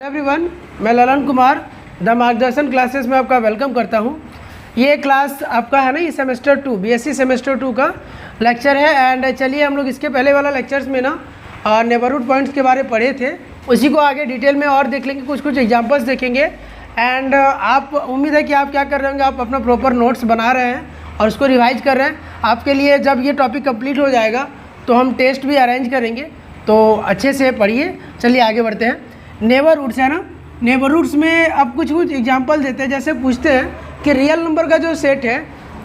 Everyone, मैं Lalan Kumar the मार्गदर्शन classes में आपका वेलकम करता हूं। ये क्लास आपका है ना, ये सेमेस्टर 2 बीएससी सेमेस्टर 2 का लेक्चर है। एंड चलिए हम लोग इसके पहले वाला लेक्चर्स में ना नेबरहुड पॉइंट्स के बारे पढ़े थे, उसी को आगे डिटेल में और देख लेंगे, कुछ एग्जांपल्स देखेंगे। एंड आप उम्मीद है कि आप क्या कर रहे होंगे, आप अपना प्रॉपर नोट्स बना रहे हैं और उसको रिवाइज कर रहे हैं। आपके लिए जब ये टॉपिक कंप्लीट हो जाएगा तो हम टेस्ट भी अरेंज करेंगे, तो अच्छे से पढ़िए। चलिए आगे बढ़ते हैं। नेबरहुड्स है ना, नेबरहुड्स में अब कुछ एग्जांपल देते हैं। जैसे पूछते हैं कि रियल नंबर का जो सेट है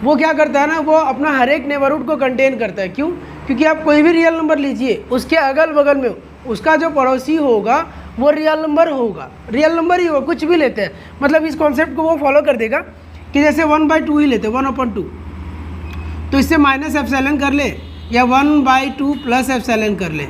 वो क्या करता है ना, वो अपना हर एक नेबरहुड को कंटेन करता है। क्यों? क्योंकि आप कोई भी रियल नंबर लीजिए, उसके अगल बगल में उसका जो पड़ोसी होगा वो रियल नंबर होगा, रियल नंबर ही होगा। कुछ भी लेते हैं, मतलब इस कॉन्सेप्ट को वो फॉलो कर देगा कि जैसे 1/2 ही लेते हैं, 1/2, तो इससे माइनस एप्सिलॉन कर ले या 1/2 प्लस एप्सिलॉन कर ले,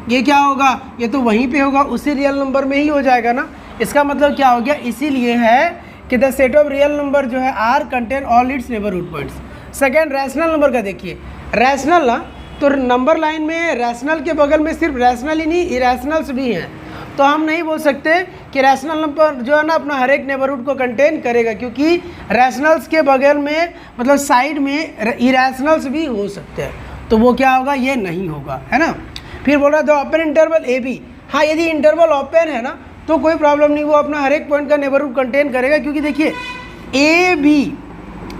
ये क्या होगा, ये तो वहीं पे होगा, उसी रियल नंबर में ही हो जाएगा ना। इसका मतलब क्या हो गया, इसीलिए है कि the set of real number जो है are contain all its neighbourhood points. Second, rational number का देखिए। रैशनल ना, तो नंबर लाइन में रैशनल के बगल में सिर्फ रैशनल ही नहीं, इरेशनल्स भी हैं। तो हम नहीं बोल सकते कि रैशनल नंबर जो है ना अपना हर एक नेबरहुड को कंटेन करेगा, क्योंकि रैशनल्स के बगल में मतलब साइड में इरेशनल्स भी हो सकते हैं, तो वो क्या होगा, ये नहीं होगा, है ना। फिर बोल रहा था ओपन इंटरवल ए बी। हाँ, यदि इंटरवल ओपन है ना तो कोई प्रॉब्लम नहीं, वो अपना हर एक पॉइंट का नेबरहुड कंटेन करेगा। क्योंकि देखिए ए बी,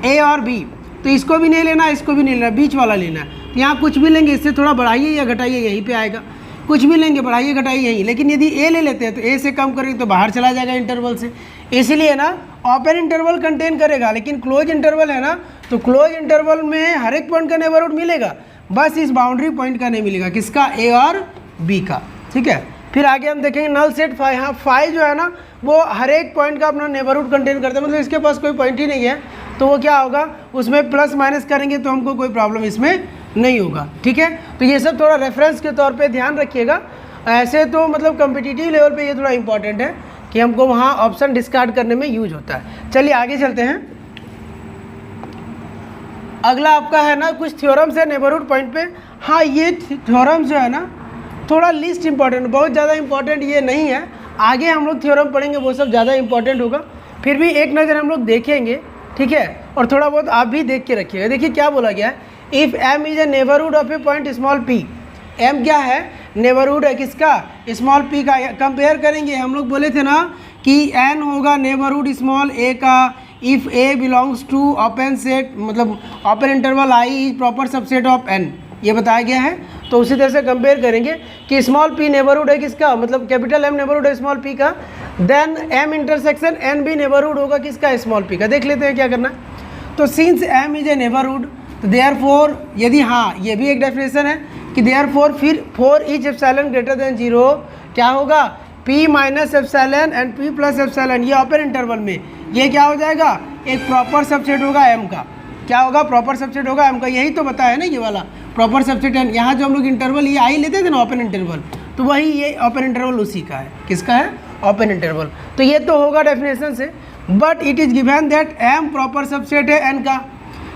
ए और बी, तो इसको भी नहीं लेना, इसको भी नहीं लेना, बीच वाला लेना है। तो यहाँ कुछ भी लेंगे, इससे थोड़ा बढ़ाइए या घटाइए, यहीं पे आएगा। कुछ भी लेंगे, बढ़ाइए घटाइए यहीं। लेकिन यदि ए ले लेते हैं तो ए से कम करेंगे तो बाहर चला जाएगा इंटरवल से। इसलिए ना ओपन इंटरवल कंटेन करेगा, लेकिन क्लोज इंटरवल है ना, तो क्लोज इंटरवल में हर एक पॉइंट का नेबरहुड मिलेगा, बस इस बाउंड्री पॉइंट का नहीं मिलेगा। किसका? ए और बी का। ठीक है। फिर आगे हम देखेंगे नल सेट फाई। हाँ, फाई जो है ना वो हर एक पॉइंट का अपना नेबरहुड कंटेन करता है, मतलब इसके पास कोई पॉइंट ही नहीं है, तो वो क्या होगा, उसमें प्लस माइनस करेंगे तो हमको कोई प्रॉब्लम इसमें नहीं होगा। ठीक है। तो ये सब थोड़ा रेफरेंस के तौर पे ध्यान रखिएगा। ऐसे तो मतलब कम्पिटिटिव लेवल पे ये थोड़ा इंपॉर्टेंट है कि हमको वहाँ ऑप्शन डिस्कार्ड करने में यूज होता है। चलिए आगे चलते हैं। अगला आपका है ना कुछ थ्योरम्स है नेबरहुड पॉइंट पे। हाँ, ये थ्योरम्स जो है ना थोड़ा लिस्ट इंपॉर्टेंट, बहुत ज़्यादा इंपॉर्टेंट ये नहीं है। आगे हम लोग थ्योरम पढ़ेंगे, वो सब ज़्यादा इंपॉर्टेंट होगा। फिर भी एक नज़र हम लोग देखेंगे, ठीक है, और थोड़ा बहुत आप भी देख के रखिएगा। देखिए क्या बोला गया है, if M is a neighbourhood of a point small P. M क्या है? नेबरहुड है किसका? स्मॉल पी का। कंपेयर करेंगे, हम लोग बोले थे ना कि एन होगा नेबरहुड स्मॉल ए का if a belongs to open set, मतलब open interval I is proper subset of N, ये बताया गया है। तो उसी तरह से कंपेयर करेंगे कि स्मॉल पी नेबरहुड है किसका, मतलब कैपिटल एम नेबरहुड है स्मॉल पी का, देन एम इंटरसेक्शन एन भी नेबरहुड होगा किसका? स्मॉल पी का। देख लेते हैं क्या करना है। तो since M is a neighbourhood, तो देयरफॉर यदि, हाँ ये भी एक डेफिनेशन है कि देयरफॉर फिर for each epsilon greater than 0 क्या होगा, p minus epsilon and p plus epsilon, ये ओपन इंटरवल में ये क्या हो जाएगा, एक प्रॉपर सबसेट होगा m का। क्या होगा? प्रॉपर सबसेट होगा m का। यही तो बताया ना ये वाला प्रॉपर सबसेट n। यहाँ जो हम लोग इंटरवल ये आई लेते थे ना ओपन इंटरवल, तो वही ये ओपन इंटरवल उसी का है। किसका है? Open interval. तो ये तो होगा डेफिनेशन से। But it is given that m proper subset है n का।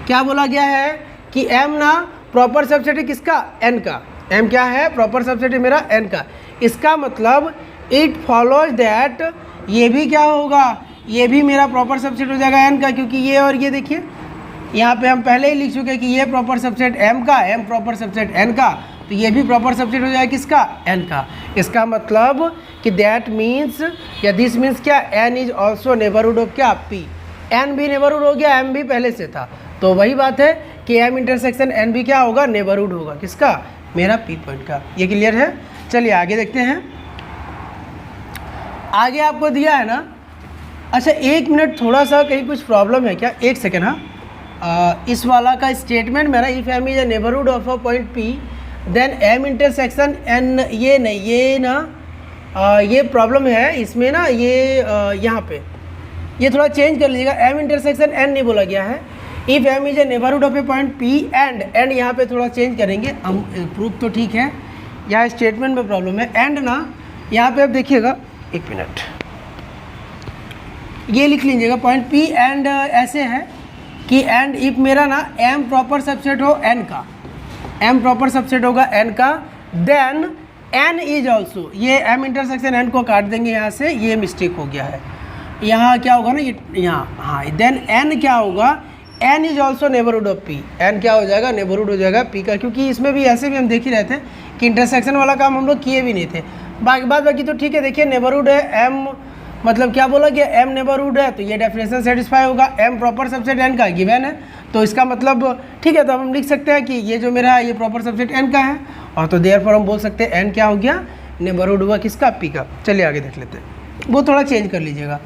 क्या बोला गया है कि m ना प्रॉपर सबसेट है किसका? n का। m क्या है? प्रॉपर सबसेट है मेरा n का। इसका मतलब इट फॉलोज दैट ये भी क्या होगा, ये भी मेरा प्रॉपर सबसेट हो जाएगा n का, क्योंकि ये और ये देखिए यहाँ पे हम पहले ही लिख चुके हैं कि ये प्रॉपर सबसेट m का, m प्रॉपर सबसेट n का, तो ये भी प्रॉपर सबसेट हो जाएगा किसका? n का। इसका मतलब कि दैट मीन्स या दिस मीन्स क्या, n is also neighbourhood of क्या? p। n भी नेबरहुड हो गया, m भी पहले से था, तो वही बात है कि m इंटरसेक्शन n भी क्या होगा? नेबरहुड होगा किसका? मेरा p पॉइंट का। ये क्लियर है। चलिए आगे देखते हैं। आगे आपको दिया है ना, अच्छा एक मिनट, थोड़ा सा कहीं कुछ प्रॉब्लम है क्या? एक सेकेंड। हाँ, इस वाला का स्टेटमेंट मेरा if M is a neighbourhood of a point P then M intersection N, ये नहीं, ये ना ये प्रॉब्लम है इसमें ना, ये यहाँ पे ये थोड़ा चेंज कर लीजिएगा। एम इंटरसेक्शन एन नहीं बोला गया है। If M is a neighbourhood of a point P and यहाँ पे थोड़ा चेंज करेंगे हम। प्रूफ तो ठीक है, यहाँ स्टेटमेंट में प्रॉब्लम है। एंड ना यहाँ पे आप देखिएगा, एक मिनट, ये लिख लीजिएगा पॉइंट पी एंड ऐसे है कि एंड इफ मेरा ना m प्रॉपर सबसेट हो n का, m प्रॉपर सबसेट होगा n का, देन एन इज ऑल्सो, ये एम इंटरसेक्शन एन को काट देंगे यहाँ से, ये मिस्टेक हो गया है, यहाँ क्या होगा ना ये यहाँ, हाँ देन एन क्या होगा, N is also neighbourhood of P, N क्या हो जाएगा, नेबरहुड हो जाएगा पी का, क्योंकि इसमें भी ऐसे भी हम देख ही रहे थे कि इंटरसेक्शन वाला काम हम लोग किए भी नहीं थे। बाकी तो ठीक है, देखिए नेबरहुड है एम, मतलब क्या बोला कि एम नेबरहुड है, तो ये डेफिनेशन सेटिस्फाई होगा, एम प्रॉपर सबसेट एन का गिवन है, तो इसका मतलब ठीक है, तो हम लिख सकते हैं कि ये जो मेरा है ये प्रॉपर सबसेट एन का है, और तो देयरफॉर हम बोल सकते हैं एन क्या हो गया, नेबरहुड हुआ किसका, पी का। चलिए आगे देख लेते हैं, वो थोड़ा चेंज कर लीजिएगा।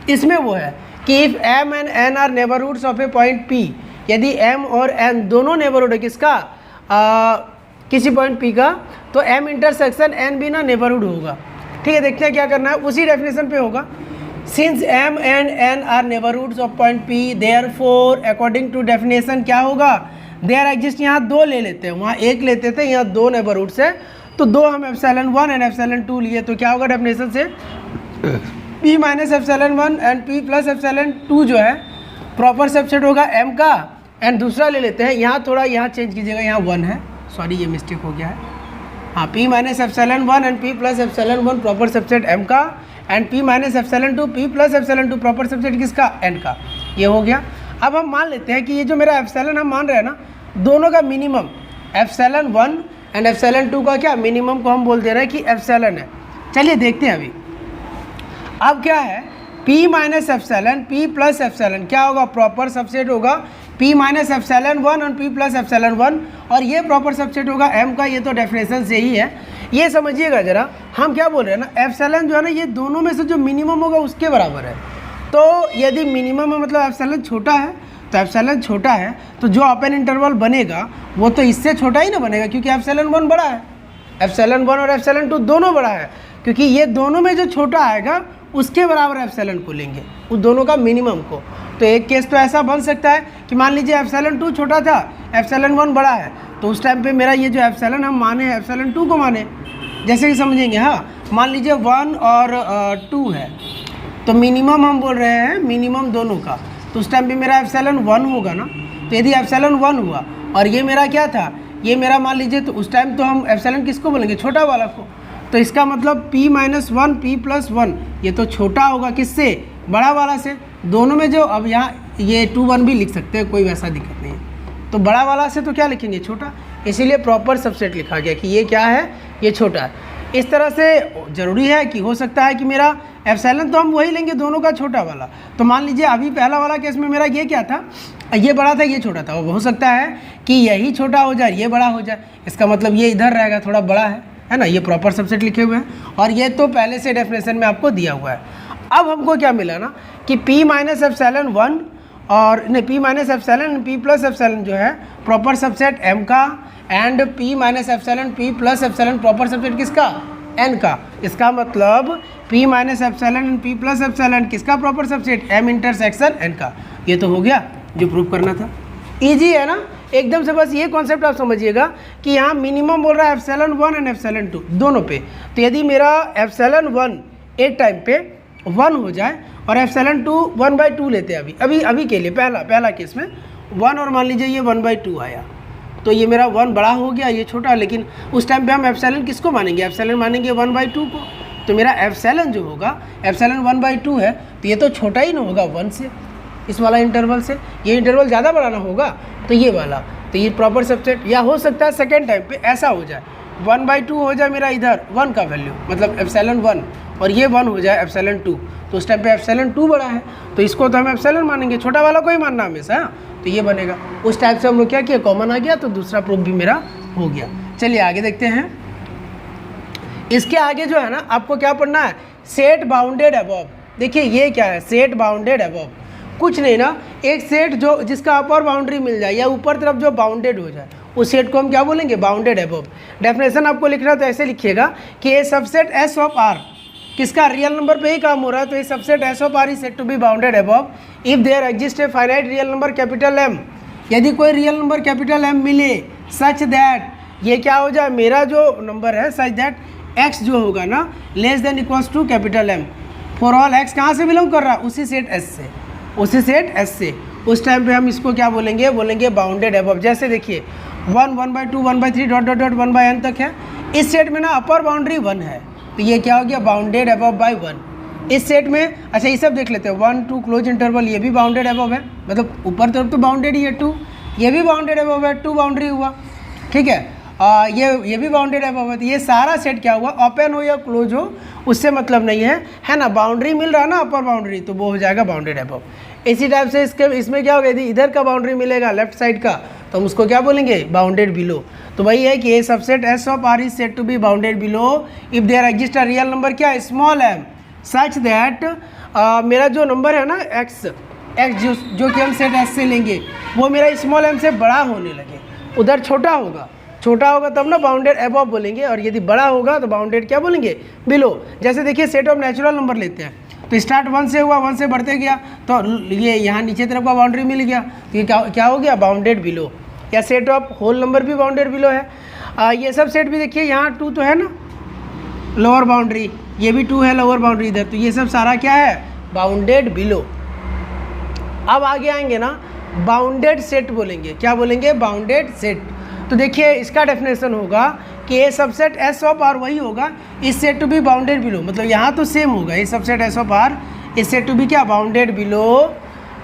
इसमें वो है कि if M and N are neighbourhoods of a point P, यदि एम और एन दोनों नेबरहुड है किसका, किसी पॉइंट पी का, तो एम इंटरसेक्शन एन भी ना नेबरहुड होगा। ठीक है, देखते हैं क्या करना है, उसी डेफिनेशन पे होगा। Since M and N are neighbourhoods of point P, therefore according to definition क्या होगा, देयर एग्जिस्ट, यहाँ दो ले लेते हैं, वहाँ एक लेते थे, यहाँ दो नेबरहुड्स है, तो दो हम एप्सिलॉन 1 एंड एप्सिलॉन 2 लिए, तो क्या होगा डेफिनेशन से, p minus epsilon 1 and p plus epsilon 2 जो है प्रॉपर सबसेट होगा m का, एंड दूसरा ले लेते हैं, यहाँ थोड़ा यहाँ चेंज कीजिएगा, यहाँ 1 है, सॉरी ये मिस्टेक हो गया है, हाँ p minus epsilon 1 and p plus epsilon 1 proper subset m का, and p minus epsilon 2 p plus epsilon 2 proper subset किसका, n का, ये हो गया। अब हम मान लेते हैं कि ये जो मेरा एप्सिलॉन हम मान रहे हैं ना, दोनों का मिनिमम एप्सिलॉन 1 एंड एप्सिलॉन 2 का क्या मिनिमम को हम बोल दे रहे हैं कि एप्सिलॉन है। चलिए देखते हैं अभी, अब क्या है, p minus epsilon p plus epsilon क्या होगा, प्रॉपर सबसेट होगा p माइनस एप्सिलॉन 1 और p प्लस एप्सिलॉन 1, और ये प्रॉपर सबसेट होगा m का, ये तो डेफिनेशन से ही है। ये समझिएगा जरा, हम क्या बोल रहे हैं ना, एप्सिलॉन जो है ना ये दोनों में से जो मिनिमम होगा उसके बराबर है, तो यदि मिनिमम है मतलब एप्सिलॉन छोटा है, तो एप्सिलॉन छोटा है तो जो ओपन इंटरवल बनेगा वो तो इससे छोटा ही ना बनेगा, क्योंकि एप्सिलॉन 1 बड़ा है, एप्सिलॉन 1 और एप्सिलॉन 2 दोनों बड़ा है, क्योंकि ये दोनों में जो छोटा आएगा उसके बराबर एप्सिलॉन को लेंगे, उस दोनों का मिनिमम को। तो एक केस तो ऐसा बन सकता है कि मान लीजिए एप्सिलॉन 2 छोटा था, एप्सिलॉन 1 बड़ा है, तो उस टाइम पे मेरा ये जो एप्सिलॉन हम माने एप्सिलॉन 2 को माने, जैसे कि समझेंगे। हाँ, मान लीजिए 1 और 2 है, तो मिनिमम हम बोल रहे हैं मिनिमम दोनों का, तो उस टाइम पे मेरा एप्सिलॉन 1 होगा ना, तो यदि एप्सिलॉन 1 हुआ और ये मेरा क्या था, ये मेरा मान लीजिए, तो उस टाइम तो हम एप्सिलॉन किसको बोलेंगे, छोटा वाला को, तो इसका मतलब p माइनस 1 p प्लस 1 ये तो छोटा होगा किससे, बड़ा वाला से, दोनों में जो, अब यहाँ ये 2 1 भी लिख सकते हैं, कोई वैसा दिक्कत नहीं है, तो बड़ा वाला से तो क्या लिखेंगे, छोटा, इसीलिए प्रॉपर सबसेट लिखा गया कि ये क्या है, ये छोटा है। इस तरह से ज़रूरी है कि हो सकता है कि मेरा एप्सिलॉन तो हम वही लेंगे दोनों का छोटा वाला, तो मान लीजिए अभी पहला वाला केस में मेरा ये क्या था, ये बड़ा था ये छोटा था, वो हो सकता है कि यही छोटा हो जाए ये बड़ा हो जाए, इसका मतलब ये इधर रहेगा थोड़ा बड़ा है ना, ये प्रॉपर सबसेट लिखे हुए हैं, और ये तो पहले से डेफिनेशन में आपको दिया हुआ है। अब हमको क्या मिला ना कि p माइनस एप्सिलॉन 1 और नहीं p minus epsilon p plus epsilon जो है प्रॉपर सबसेट m का, and p minus epsilon p plus epsilon proper subset किसका, n का, इसका मतलब p minus epsilon p plus epsilon किसका proper subset, m intersection n का। ये तो हो गया जो प्रूव करना था, ईजी है ना एकदम से। बस ये कॉन्सेप्ट आप समझिएगा कि यहाँ मिनिमम बोल रहा है एप्सिलॉन 1 एंड एप्सिलॉन 2 दोनों पे, तो यदि मेरा एप्सिलॉन 1 एक टाइम पे 1 हो जाए और एप्सिलॉन 2 1/2 लेते हैं अभी के लिए, पहला केस में 1 और मान लीजिए ये 1/2 आया, तो ये मेरा 1 बड़ा हो गया, ये छोटा, लेकिन उस टाइम पे हम एप्सिलॉन किसको मानेंगे, एप्सिलॉन मानेंगे 1/2 को, तो मेरा एप्सिलॉन जो होगा एप्सिलॉन 1/2 है, तो ये तो छोटा ही ना होगा 1 से, इस वाला इंटरवल से, ये इंटरवल ज़्यादा बड़ा ना होगा, तो ये वाला, तो ये प्रॉपर सबसेट। या हो सकता है सेकेंड टाइम पे ऐसा हो जाए 1/2 हो जाए मेरा इधर 1 का वैल्यू, मतलब एप्सिलॉन 1, और ये 1 हो जाए एप्सिलॉन 2, तो उस टाइम पे एप्सिलॉन 2 बड़ा है, तो इसको तो हम एप्सिलॉन मानेंगे, छोटा वाला को ही मानना हमेशा, तो ये बनेगा। उस टाइप से हम लोग क्या किया, कॉमन आ गया, तो दूसरा प्रूफ भी मेरा हो गया। चलिए आगे देखते हैं। इसके आगे जो है ना आपको क्या पढ़ना है, सेट बाउंडेड अबव। देखिए ये क्या है, सेट बाउंडेड अबव, कुछ नहीं ना, एक सेट जो जिसका अपर बाउंड्री मिल जाए या ऊपर तरफ जो बाउंडेड हो जाए उस सेट को हम क्या बोलेंगे, बाउंडेड अबव। डेफिनेशन आपको लिखना तो ऐसे लिखिएगा कि ये सबसेट एस ऑफ आर किसका, रियल नंबर पे ही काम हो रहा है, तो ये subset S of R is said to be bounded above if there exist a finite real number capital M. यदि कोई रियल नंबर कैपिटल एम मिले सच दैट, ये क्या हो जाए, मेरा जो नंबर है सच दैट एक्स जो होगा ना less than equals to capital M for all X कहाँ से बिलोंग कर रहा है, उसी सेट एस से, उसी सेट एस से, उस टाइम पे हम इसको क्या बोलेंगे, बोलेंगे बाउंडेड अबव। जैसे देखिए 1/2 1/3 डॉट डॉट डॉट 1/n तक है। इस सेट में ना अपर बाउंड्री 1 है, तो ये क्या हो गया, बाउंडेड अबव बाय 1। इस सेट में अच्छा ये सब देख लेते हैं, 1 2 क्लोज इंटरवल, ये भी बाउंडेड अबव है, मतलब ऊपर तरफ तो बाउंडेड ही है 2, ये भी बाउंडेड अबव है, 2 बाउंड्री हुआ, ठीक है। ये भी बाउंडेड अबव है। तो ये सारा सेट क्या हुआ, ओपन हो या क्लोज हो उससे मतलब नहीं है ना, बाउंड्री मिल रहा है ना अपर बाउंड्री, तो वो हो जाएगा बाउंडेड अबव। इसी टाइप से इसमें क्या होगा, यदि इधर का बाउंड्री मिलेगा लेफ्ट साइड का, तो हम उसको क्या बोलेंगे, बाउंडेड बिलो। तो वही है कि a subset S of R is said to be bounded below if there exist a real number क्या है, स्मॉल एम, सच दैट मेरा जो नंबर है ना एक्स जो कि हम सेट एस से लेंगे वो मेरा स्मॉल एम से बड़ा होने लगे। उधर छोटा होगा तब ना बाउंडेड अबव बोलेंगे, और यदि बड़ा होगा तो बाउंडेड क्या बोलेंगे, बिलो। जैसे देखिए सेट ऑफ नेचुरल नंबर लेते हैं, तो स्टार्ट 1 से हुआ, 1 से बढ़ते गया, तो ये यहाँ नीचे तरफ का बाउंड्री मिल गया, तो ये क्या हो गया, बाउंडेड बिलो। या सेट ऑफ होल नंबर भी बाउंडेड बिलो है। ये सब सेट भी देखिए, यहाँ 2 तो है ना लोअर बाउंड्री, ये भी 2 है लोअर बाउंड्री इधर, तो ये सब सारा क्या है, बाउंडेड बिलो। अब आगे आएंगे ना बाउंडेड सेट बोलेंगे, क्या बोलेंगे, बाउंडेड सेट। तो देखिए इसका डेफिनेशन होगा कि a subset S of R वही होगा is set to be bounded below, मतलब यहाँ तो सेम होगा, a subset S of R is set to be क्या, बाउंडेड बिलो,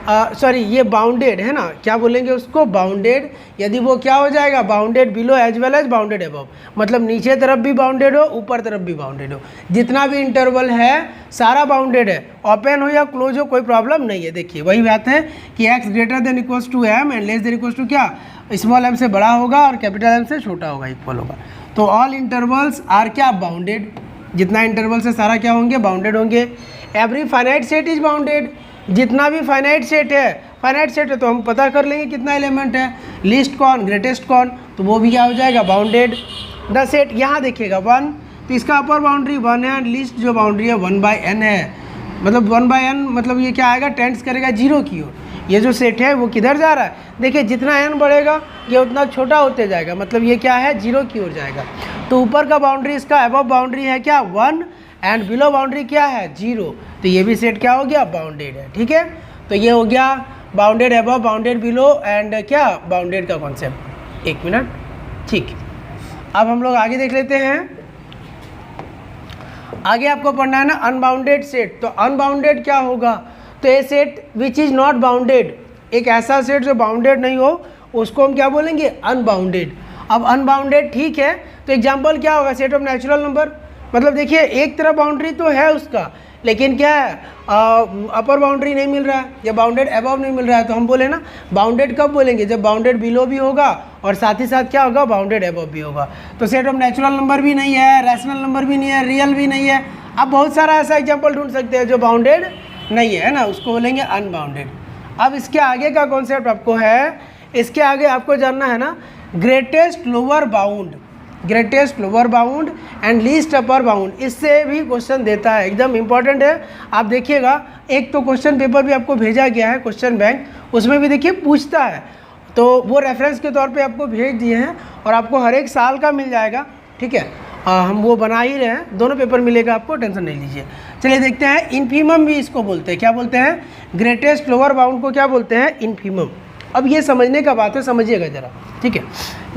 सॉरी ये बाउंडेड है ना, क्या बोलेंगे उसको, बाउंडेड। यदि वो क्या हो जाएगा, bounded below as well as bounded above, मतलब नीचे तरफ भी बाउंडेड हो ऊपर तरफ भी बाउंडेड हो, जितना भी इंटरवल है सारा बाउंडेड है, ओपन हो या क्लोज हो कोई प्रॉब्लम नहीं है। देखिए वही बात है कि X greater than equals to M and less than equals to क्या, स्मॉल एम से बड़ा होगा और कैपिटल एम से छोटा होगा, इक्वल होगा। तो ऑल इंटरवल्स आर क्या, बाउंडेड, जितना इंटरवल्स है सारा क्या होंगे, बाउंडेड होंगे। Every finite set is bounded, जितना भी फाइनाइट सेट है तो हम पता कर लेंगे कितना एलिमेंट है, लीस्ट कौन, ग्रेटेस्ट कौन, तो वो भी क्या हो जाएगा, बाउंडेड। द सेट यहाँ देखिएगा 1, तो इसका अपर बाउंड्री 1 है, लीस्ट जो बाउंड्री है 1/n है, मतलब 1/n मतलब ये क्या आएगा, टेंड्स करेगा 0 की ओर। ये जो सेट है वो किधर जा रहा है, देखिए जितना n बढ़ेगा ये उतना छोटा होते जाएगा, मतलब ये क्या है, 0 की ओर जाएगा। तो ऊपर का बाउंड्री इसका अबव बाउंड्री है क्या, 1 एंड बिलो बाउंड्री क्या है, 0, तो ये भी सेट क्या हो गया, बाउंडेड है, ठीक है। तो ये हो गया bounded above, bounded below and क्या, बाउंडेड का कॉन्सेप्ट। 1 मिनट, ठीक। अब हम लोग आगे देख लेते हैं। आगे आपको पढ़ना है ना अनबाउंडेड सेट। तो अनबाउंडेड क्या होगा, तो a set which is not bounded, एक ऐसा सेट जो बाउंडेड नहीं हो उसको हम क्या बोलेंगे, अनबाउंडेड। अब अनबाउंडेड ठीक है, तो एग्जांपल क्या होगा, सेट ऑफ नेचुरल नंबर, मतलब देखिए एक तरफ बाउंड्री तो है उसका, लेकिन क्या है, अपर बाउंड्री नहीं मिल रहा है या बाउंडेड अबव नहीं मिल रहा है, तो हम बोले ना बाउंडेड कब बोलेंगे, जब बाउंडेड बिलो भी होगा और साथ ही साथ क्या होगा, बाउंडेड अबव भी होगा। तो सेट ऑफ नेचुरल नंबर भी नहीं है, रैशनल नंबर भी नहीं है, रियल भी नहीं है, आप बहुत सारा ऐसा एग्जाम्पल ढूंढ सकते हैं जो बाउंडेड नहीं है ना, उसको बोलेंगे अनबाउंडेड। अब इसके आगे का कॉन्सेप्ट आपको है, इसके आगे आपको जानना है ना greatest lower bound, greatest lower bound and least upper bound, इससे भी क्वेश्चन देता है, एकदम इंपॉर्टेंट है। आप देखिएगा एक तो क्वेश्चन पेपर भी आपको भेजा गया है, क्वेश्चन बैंक, उसमें भी देखिए पूछता है, तो वो रेफरेंस के तौर पे आपको भेज दिए हैं और आपको हर एक साल का मिल जाएगा, ठीक है। हम वो बना ही रहे हैं, दोनों पेपर मिलेगा आपको, टेंशन नहीं लीजिए। चलिए देखते हैं, इन्फीमम भी इसको बोलते हैं, क्या बोलते हैं, ग्रेटेस्ट लोअर बाउंड को क्या बोलते हैं, इन्फीमम। अब ये समझने का बात है, समझिएगा ज़रा, ठीक है।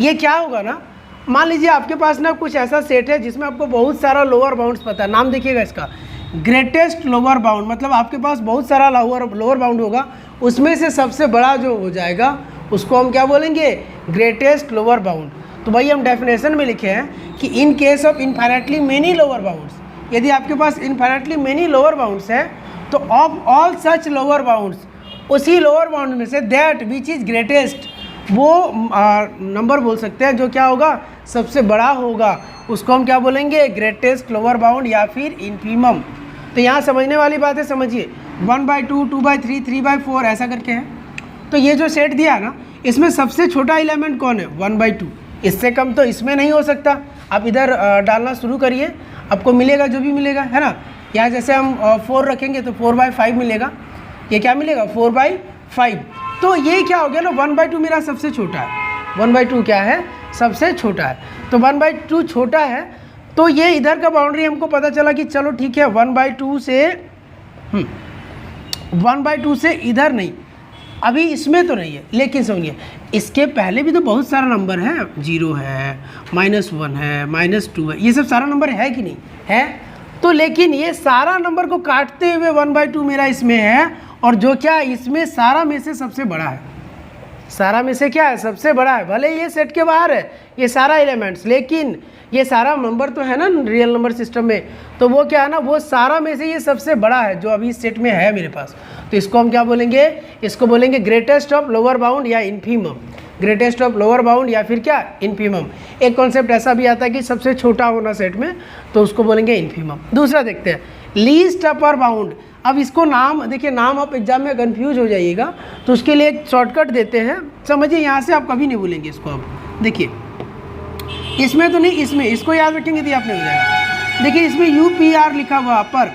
ये क्या होगा ना, मान लीजिए आपके पास ना कुछ ऐसा सेट है जिसमें आपको बहुत सारा लोअर बाउंड्स पता है, नाम देखिएगा इसका ग्रेटेस्ट लोअर बाउंड, मतलब आपके पास बहुत सारा लोअर बाउंड होगा, उसमें से सबसे बड़ा जो हो जाएगा उसको हम क्या बोलेंगे, ग्रेटेस्ट लोअर बाउंड। तो भाई हम डेफिनेशन में लिखे हैं कि in case of infinitely many lower bounds, यदि आपके पास इनफाइनाइटली मेनी लोअर बाउंड्स है तो of all such lower bounds, उसी लोअर बाउंड में say that which is greatest, वो नंबर बोल सकते हैं जो क्या होगा, सबसे बड़ा होगा, उसको हम क्या बोलेंगे, ग्रेटेस्ट लोअर बाउंड या फिर इन्फीमम। तो यहाँ समझने वाली बात है, समझिए 1/2, 2/3, 3/4 ऐसा करके है। तो ये जो सेट दिया ना, इसमें सबसे छोटा एलिमेंट कौन है, 1/2, इससे कम तो इसमें नहीं हो सकता। आप इधर डालना शुरू करिए, आपको मिलेगा जो भी मिलेगा, है ना। यहाँ जैसे हम 4 रखेंगे तो 4/5 मिलेगा, ये क्या मिलेगा, 4/5। तो ये क्या हो गया ना, 1/2 मेरा सबसे छोटा है, 1/2 क्या है, सबसे छोटा है। तो 1/2 छोटा है, तो ये इधर का बाउंड्री हमको पता चला कि चलो ठीक है 1/2 से 1/2 से इधर नहीं, अभी इसमें तो नहीं है, लेकिन समझिए इसके पहले भी तो बहुत सारा नंबर है, 0 है, -1 है, -2 है, ये सब सारा नंबर है कि नहीं है। तो लेकिन ये सारा नंबर को काटते हुए 1/2 मेरा इसमें है, और जो क्या इसमें सारा में से सबसे बड़ा है, सारा में से क्या है, सबसे बड़ा है। भले ये सेट के बाहर है ये सारा एलिमेंट्स, लेकिन ये सारा नंबर तो है ना रियल नंबर सिस्टम में, तो वो क्या है ना, वो सारा में से ये सबसे बड़ा है जो अभी इस सेट में है मेरे पास। तो इसको हम क्या बोलेंगे, इसको बोलेंगे ग्रेटेस्ट ऑफ लोअर बाउंड या infimum, greatest of lower bound या फिर क्या इन्फीमम। एक कॉन्सेप्ट ऐसा भी आता है कि सबसे छोटा होना सेट में, तो उसको बोलेंगे इन्फीमम। दूसरा देखते हैं लीस्ट अपर बाउंड। अब इसको नाम देखिए, नाम आप एग्जाम में कंफ्यूज हो जाइएगा, तो उसके लिए एक शॉर्टकट देते हैं, समझिए यहाँ से आप कभी नहीं भूलेंगे इसको। अब देखिए इसमें तो नहीं, इसमें इसको याद रखेंगे तो आपने हो जाएगा। देखिए इसमें UPR लिखा हुआ अपर,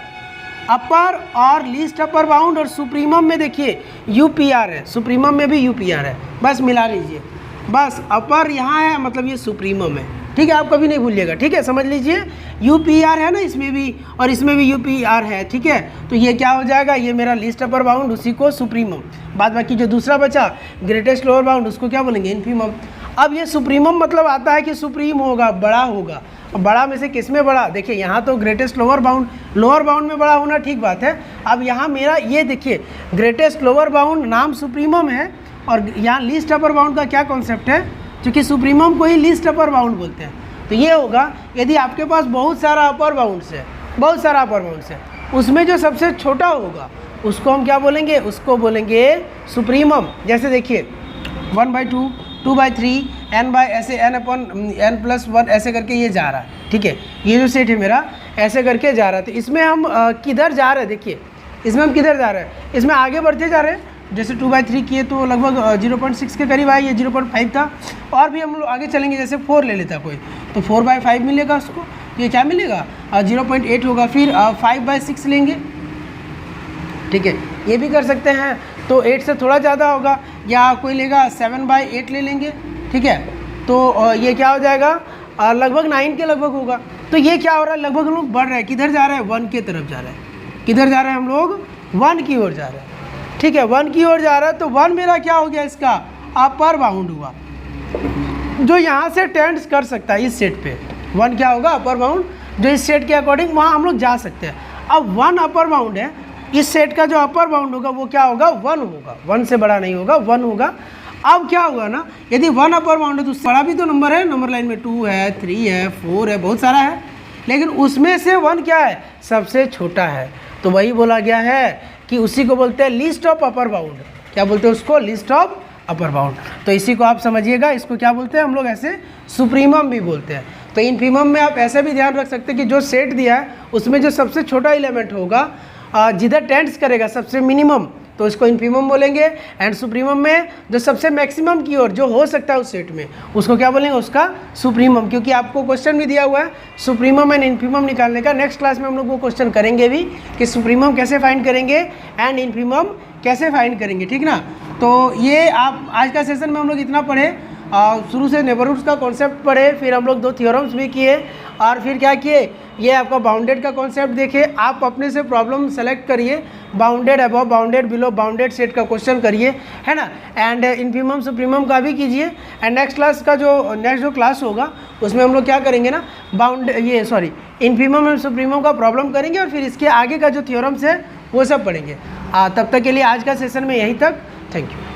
अपर और लीस्ट अपर बाउंड, और सुप्रीमम में देखिए UPR है, सुप्रीमम में भी UPR है, बस मिला लीजिए। बस अपर यहाँ है मतलब ये सुप्रीमम है, ठीक है, आप कभी नहीं भूलिएगा, ठीक है, समझ लीजिए। UPR है ना इसमें भी, और इसमें भी UPR है, ठीक है। तो ये क्या हो जाएगा, ये मेरा लीस्ट अपर बाउंड, उसी को सुप्रीमम, बाद बाकी जो दूसरा बचा ग्रेटेस्ट लोअर बाउंड, उसको क्या बोलेंगे इन्फीमम। अब ये सुप्रीमम मतलब आता है कि सुप्रीम होगा, बड़ा होगा। अब बड़ा में से किस में बड़ा, देखिए यहाँ तो greatest lower bound, lower bound में बड़ा होना ठीक बात है। अब यहाँ मेरा ये देखिए ग्रेटेस्ट लोअर बाउंड नाम सुप्रीमम है, और यहाँ लीस्ट अपर बाउंड का क्या कॉन्सेप्ट है, क्योंकि सुप्रीमम को ही लीस्ट अपर बाउंड बोलते हैं। तो ये होगा यदि आपके पास बहुत सारा अपर बाउंड्स है, बहुत सारा अपर बाउंड्स है, उसमें जो सबसे छोटा होगा उसको हम क्या बोलेंगे, उसको बोलेंगे सुप्रीमम। जैसे देखिए 1/2, 2/3, n ऐसे n+1 ऐसे करके ये जा रहा है, ठीक है, ये जो सेट है मेरा ऐसे करके जा रहा है। तो इसमें हम किधर जा रहे हैं, देखिए इसमें हम किधर जा रहे हैं, इसमें आगे बढ़ते जा रहे हैं। जैसे 2/3 किए तो लगभग 0.6 के करीब आए, ये 0.5 था, और भी हम लोग आगे चलेंगे, जैसे 4 ले लेता कोई तो 4/5 मिलेगा उसको, ये क्या मिलेगा 0.8 होगा। फिर 5/6 लेंगे, ठीक है, ये भी कर सकते हैं, तो 8 से थोड़ा ज़्यादा होगा, या कोई लेगा 7/8 ले लेंगे, ठीक है। तो ये क्या हो जाएगा, लगभग 9 के लगभग होगा। तो ये क्या हो रहा है, लगभग हम लोग बढ़ रहे हैं, किधर जा रहे हैं, 1 की तरफ जा रहे हैं, किधर जा रहे हैं हम लोग 1 की ओर जा रहे हैं, ठीक है, 1 की ओर जा रहा है। तो 1 मेरा क्या हो गया, इसका अपर बाउंड हुआ, जो यहाँ से टेंड्स कर सकता है इस सेट पे। 1 क्या होगा, अपर बाउंड, जो इस सेट के अकॉर्डिंग वहाँ हम लोग जा सकते हैं। अब 1 अपर बाउंड है, इस सेट का जो अपर बाउंड होगा वो क्या होगा, 1 होगा, 1 से बड़ा नहीं होगा, 1 होगा। अब क्या होगा ना, यदि 1 अपर बाउंड है तो उससे बड़ा भी तो नंबर है, नंबर लाइन में 2 है, 3 है, 4 है, बहुत सारा है, लेकिन उसमें से 1 क्या है, सबसे छोटा है। तो वही बोला गया है कि उसी को बोलते हैं लिस्ट ऑफ अपर बाउंड। क्या बोलते हैं उसको, लिस्ट ऑफ अपर बाउंड। तो इसी को आप समझिएगा, इसको क्या बोलते हैं हम लोग, ऐसे सुप्रीमम भी बोलते हैं। तो इन्फीमम में आप ऐसा भी ध्यान रख सकते हैं कि जो सेट दिया है उसमें जो सबसे छोटा एलिमेंट होगा, जिधर टेंड्स करेगा सबसे मिनिमम, तो इसको इन्फीमम बोलेंगे। एंड सुप्रीमम में जो सबसे मैक्सिमम की ओर जो हो सकता है उस सेट में, उसको क्या बोलेंगे, उसका सुप्रीमम। क्योंकि आपको क्वेश्चन भी दिया हुआ है सुप्रीमम एंड इन्फीमम निकालने का। नेक्स्ट क्लास में हम लोग वो क्वेश्चन करेंगे भी कि सुप्रीमम कैसे फाइंड करेंगे एंड इन्फीमम कैसे फाइंड करेंगे, ठीक ना। तो ये आप आज का सेशन में हम लोग इतना पढ़े, शुरू से नेबरहुड्स का कॉन्सेप्ट पढ़े, फिर हम लोग 2 थ्योरम्स भी किए, और फिर क्या किए, ये आपका बाउंडेड का कॉन्सेप्ट देखे। आप अपने से प्रॉब्लम सेलेक्ट करिए, bounded, above bounded, below bounded set का क्वेश्चन करिए, है ना। एंड इन्फीमम सुप्रीमम का भी कीजिए। एंड नेक्स्ट क्लास का जो नेक्स्ट जो क्लास होगा उसमें हम लोग क्या करेंगे ना, इन्फीमम एंड सुप्रीमम का प्रॉब्लम करेंगे, और फिर इसके आगे का जो थ्योरम्स है वो सब पढ़ेंगे। तब तक के लिए आज का सेशन में यहीं तक, थैंक यू।